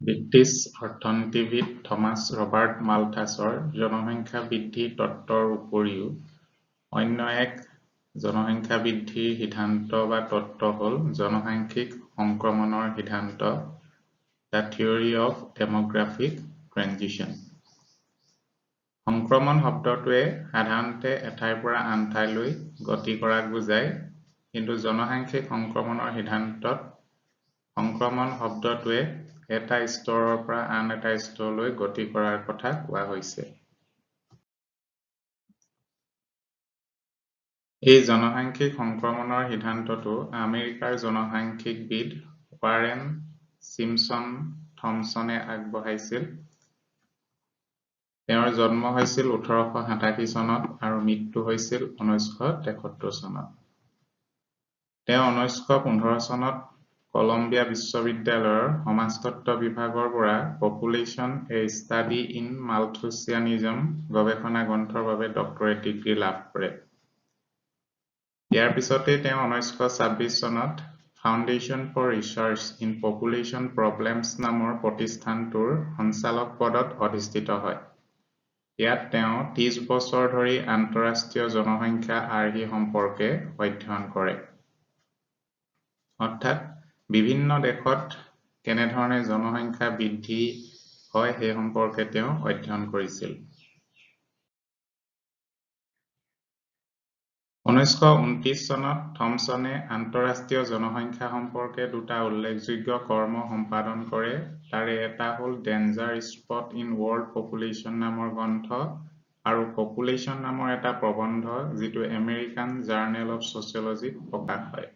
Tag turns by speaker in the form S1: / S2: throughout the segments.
S1: British অৰ্থনীতিবিদ Thomas Robert মালথাছৰ জনসংখ্যা বৃদ্ধি তত্ত্বৰ উপৰিও অন্য এক জনসংখ্যা বৃদ্ধিৰ সিদ্ধান্ত বা তত্ত্ব হ'ল জনসাংখ্যিক সংক্ৰমণৰ সিদ্ধান্ত দ্য থিয়ৰী অফ ডেমোগ্ৰাফিক ট্ৰেনজিশ্যন। সংক্ৰমণ শব্দটোৱে সাধাৰণতে এঠাইৰ পৰা আন ঠাইলৈ গতি কৰাক বুজায়, কিন্তু জনসাংখ্যিক সংক্ৰমণৰ সিদ্ধান্তত সংক্ৰমণ শব্দটোৱে এটা স্তৰৰ পৰা আন এটা স্তৰলৈ গতি কৰাৰ কথা কোৱা হৈছে। এই জনসাংখ্যিক সংক্ৰমণৰ সিদ্ধান্তটো আমেৰিকাৰ জনসাংখ্যিকবিদ ৱাৰেন চিমপছন থমছনে আগবঢ়াইছিল। তেওঁৰ জন্ম হৈছিল 1887 চনত আৰু মৃত্যু হৈছিল 1973 চনত। তেওঁ 1915 চনত কলম্বিয়া বিশ্ববিদ্যালয়ৰ সমাজতত্ত্ব বিভাগৰ পৰা পপুলেশ্যন এ ষ্টাডি ইন মালথুছিয়ানিজম গৱেষণা গ্ৰন্থৰ বাবে ডক্টৰেট ডিগ্ৰী লাভ কৰে। ইয়াৰ পিছতে তেওঁ 1926 চনত foundation for research in population problems নামৰ প্ৰতিষ্ঠানটোৰ সঞ্চালক পদত অধিষ্ঠিত হয়। ইয়াত তেওঁ 30 বছৰ ধৰি আন্তঃৰাষ্ট্ৰীয় জনসংখ্যা আৰ্হি সম্পৰ্কে অধ্যয়ন কৰে। অৰ্থাৎ বিভিন্ন দেশত কেনেধৰণে জনসংখ্যা বৃদ্ধি হয় সেই সম্পৰ্কে তেওঁ অধ্যয়ন কৰিছিল। 1929 চনত থমছনে আন্তঃৰাষ্ট্ৰীয় জনসংখ্যা সম্পৰ্কে দুটা উল্লেখযোগ্য কৰ্ম সম্পাদন কৰে। তাৰে এটা হ'ল danger spot in world population নামৰ গ্ৰন্থ আৰু পপুলেশ্যন নামৰ এটা প্ৰবন্ধ যিটো আমেৰিকান জাৰ্নেল অফ ছচিয়লজিত প্ৰকাশ হয়।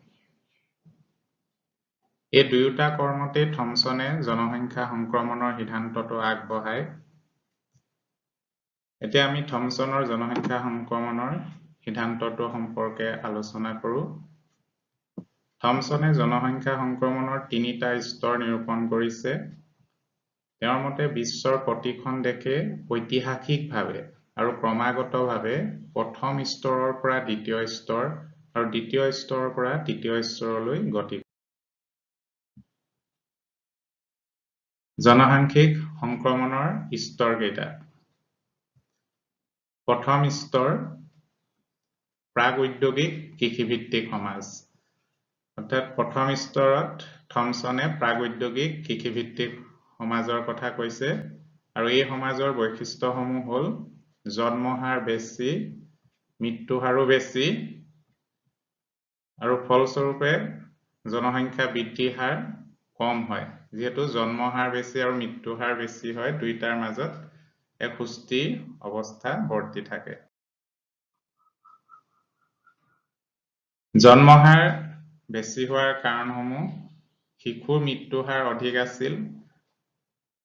S1: এই দুয়োটা কৰ্মতে থমছনে জনসংখ্যা সংক্ৰমণৰ সিদ্ধান্তটো আগবঢ়ায়। এতিয়া আমি থমছনৰ জনসংখ্যা সংক্ৰমণৰ সিদ্ধান্তটো সম্পৰ্কে আলোচনা কৰোঁ। থমছনে জনসংখ্যা সংক্ৰমণৰ তিনিটা স্তৰ নিৰূপণ কৰিছে। তেওঁৰ মতে বিশ্বৰ প্ৰতিখন দেশে ঐতিহাসিকভাৱে আৰু ক্ৰমাগতভাৱে প্ৰথম স্তৰৰ পৰা দ্বিতীয় স্তৰ আৰু দ্বিতীয় স্তৰৰ পৰা তৃতীয় স্তৰলৈ গতি কৰে। জনসাংখ্যিক সংক্ৰমণৰ স্তৰ কেইটা। প্ৰথম স্তৰ প্ৰাক-ঔদ্যোগিক কৃষিভিত্তিক সমাজ। অৰ্থাৎ প্ৰথম স্তৰত থমছনে প্ৰাক-ঔদ্যোগিক কৃষিভিত্তিক সমাজৰ কথা কৈছে আৰু এই সমাজৰ বৈশিষ্ট্যসমূহ হ'ল জন্ম হাৰ বেছি, মৃত্যু হাৰো বেছি আৰু ফলস্বৰূপে জনসংখ্যা বৃদ্ধি হাৰ কম হয়। যিহেতু জন্ম হাৰ বেছি আৰু মৃত্যু হাৰ বেছি হয়, দুইটাৰ মাজত এক সুস্থিৰ অৱস্থা বৰ্তি থাকে। জন্ম হাৰ বেছি হোৱাৰ কাৰণসমূহ শিশুৰ মৃত্যু হাৰ অধিক আছিল,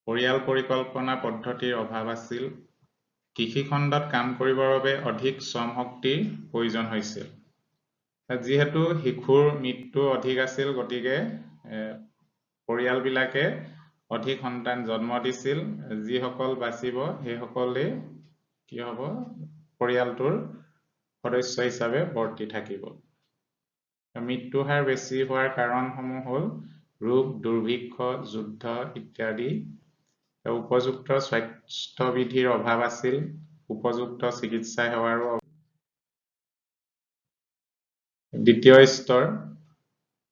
S1: পৰিয়াল পৰিকল্পনা পদ্ধতিৰ অভাৱ আছিল, কৃষিখণ্ডত কাম কৰিবৰ বাবে অধিক শ্ৰম শক্তিৰ প্ৰয়োজন হৈছিল। যিহেতু শিশুৰ মৃত্যু অধিক আছিল, গতিকে পৰিয়ালবিলাকে অধিক সন্তান জন্ম দিছিল। যিসকল বাচিব সেইসকলেই কি হ'ব, পৰিয়ালটোৰ সদস্য হিচাপে বৰ্তি থাকিব। মৃত্যু হাৰ বেছি হোৱাৰ কাৰণসমূহ হ'ল ৰোগ, দুৰ্ভিক্ষ, যুদ্ধ ইত্যাদি। উপযুক্ত স্বাস্থ্যবিধিৰ অভাৱ আছিল, উপযুক্ত চিকিৎসা সেৱাৰো অভাৱ। দ্বিতীয় স্তৰ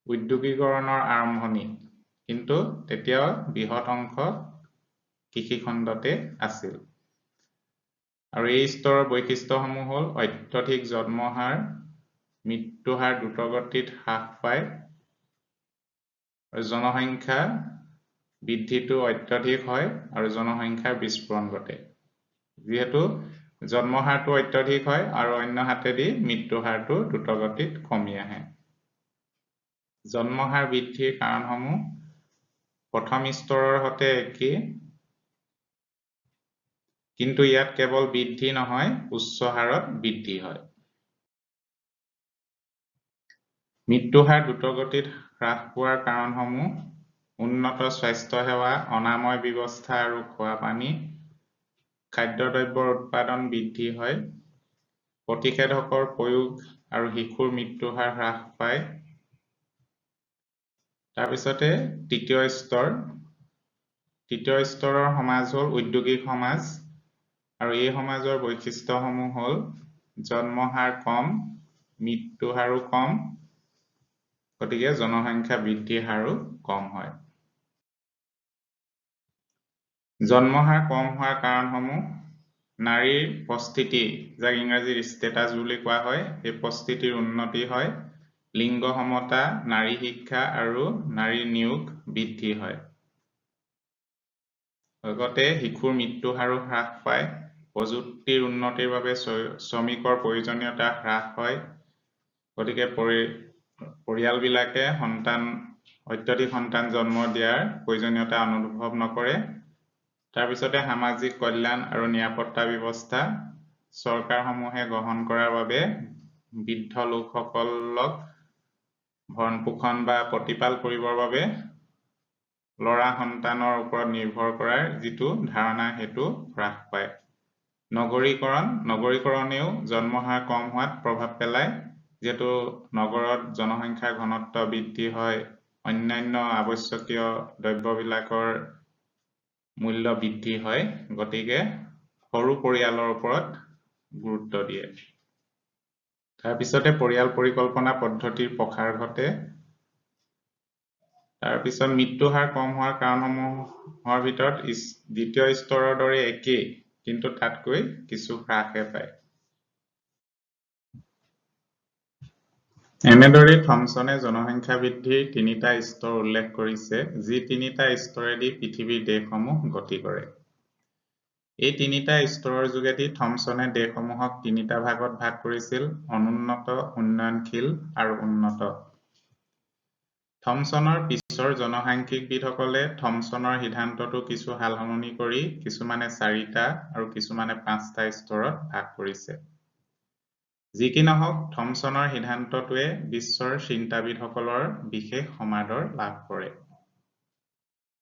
S1: উদ্যোগীকৰণৰ আৰম্ভণি, কিন্তু তেতিয়াও বৃহৎ অংশ কৃষিখণ্ডতে আছিল। আৰু এই স্তৰৰ বৈশিষ্ট্যসমূহ হ'ল অত্যধিক জন্ম হাৰ, মৃত্যু হাৰ দ্ৰুতগতিত হ্ৰাস পায়, জনসংখ্যা বৃদ্ধিটো অত্যধিক হয় আৰু জনসংখ্যাৰ বিস্ফোৰণ ঘটে। যিহেতু জন্ম হাৰটো অত্যধিক হয় আৰু অন্য হাতেদি মৃত্যু হাৰটো দ্ৰুতগতিত কমি আহে। জন্ম হাৰ বৃদ্ধিৰ কাৰণসমূহ প্ৰথম স্তৰৰ সৈতে একেই, কিন্তু ইয়াত কেৱল বৃদ্ধি নহয়, উচ্চ হাৰত বৃদ্ধি হয়। মৃত্যু হাৰ দ্ৰুতগতিত হ্ৰাস পোৱাৰ কাৰণসমূহ উন্নত স্বাস্থ্য সেৱা, অনাময় ব্যৱস্থা আৰু খোৱা পানী, খাদ্যদ্ৰব্যৰ উৎপাদন বৃদ্ধি হয়, প্ৰতিষেধকৰ প্ৰয়োগ আৰু শিশুৰ মৃত্যু হাৰ হ্ৰাস পায়। তাৰপিছতে তৃতীয় স্তৰ তৃতীয় স্তৰৰ সমাজ হ'ল ঔদ্যোগিক সমাজ আৰু এই সমাজৰ বৈশিষ্ট্যসমূহ হ'ল জন্ম হাৰ কম, মৃত্যু হাৰো কম, গতিকে জনসংখ্যা বৃদ্ধিৰ হাৰো কম হয়। জন্ম হাৰ কম হোৱাৰ কাৰণসমূহ নাৰীৰ উপস্থিতি, যাক ইংৰাজীত ষ্টেটাছ বুলি কোৱা হয়, এই উপস্থিতিৰ উন্নতি হয়, লিংগ সমতা, নাৰী শিক্ষা আৰু নাৰীৰ নিয়োগ বৃদ্ধি হয়। লগতে শিশুৰ মৃত্যু হাৰো হ্ৰাস পায়, প্ৰযুক্তিৰ উন্নতিৰ বাবে শ্ৰমিকৰ প্ৰয়োজনীয়তা হ্ৰাস হয়, গতিকে পৰিয়ালবিলাকে অত্যধিক সন্তান জন্ম দিয়াৰ প্ৰয়োজনীয়তা অনুভৱ নকৰে। তাৰপিছতে সামাজিক কল্যাণ আৰু নিৰাপত্তা ব্যৱস্থা চৰকাৰসমূহে গ্ৰহণ কৰাৰ বাবে বৃদ্ধ লোকসকলক ভৰণ পোষণ বা প্ৰতিপাল কৰিবৰ বাবে ল'ৰা সন্তানৰ ওপৰত নিৰ্ভৰ কৰাৰ যিটো ধাৰণা সেইটো হ্ৰাস পায়। নগৰীকৰণেও জন্ম হাৰ কম হোৱাত প্ৰভাৱ পেলায়, যিহেতু নগৰত জনসংখ্যাৰ ঘনত্ব বৃদ্ধি হয়, অন্যান্য আৱশ্যকীয় দ্ৰব্যবিলাকৰ মূল্য বৃদ্ধি হয়, গতিকে সৰু পৰিয়ালৰ ওপৰত গুৰুত্ব দিয়ে। তাৰপিছতে পৰিয়াল পৰিকল্পনা পদ্ধতিৰ প্ৰসাৰ ঘটে। তাৰপিছত মৃত্যু হাৰ কম হোৱাৰ কাৰণসমূহৰ ভিতৰত দ্বিতীয় স্তৰৰ দৰে একেই, কিন্তু তাতকৈ কিছু হ্ৰাসহে পায়। এনেদৰে থমছনে জনসংখ্যা বৃদ্ধিৰ 3টা স্তৰ উল্লেখ কৰিছে, যি 3টা স্তৰেদি পৃথিৱীৰ দেশসমূহ গতি কৰে। এই 3টা স্তৰৰ যোগেদি থমছনে দেশসমূহক 3টা ভাগত ভাগ কৰিছিল: অনুন্নত, উন্নয়নশীল আৰু উন্নত। থমছনৰ পিছৰ জনসাংখ্যিকবিদসকলে থমছনৰ সিদ্ধান্তটো কিছু সালসলনি কৰি কিছুমানে 4টা আৰু কিছুমানে 5টা স্তৰত ভাগ কৰিছে। যি কি নহওক, থমছনৰ সিদ্ধান্তটোৱে বিশ্বৰ চিন্তাবিদসকলৰ বিশেষ সমাদৰ লাভ কৰে।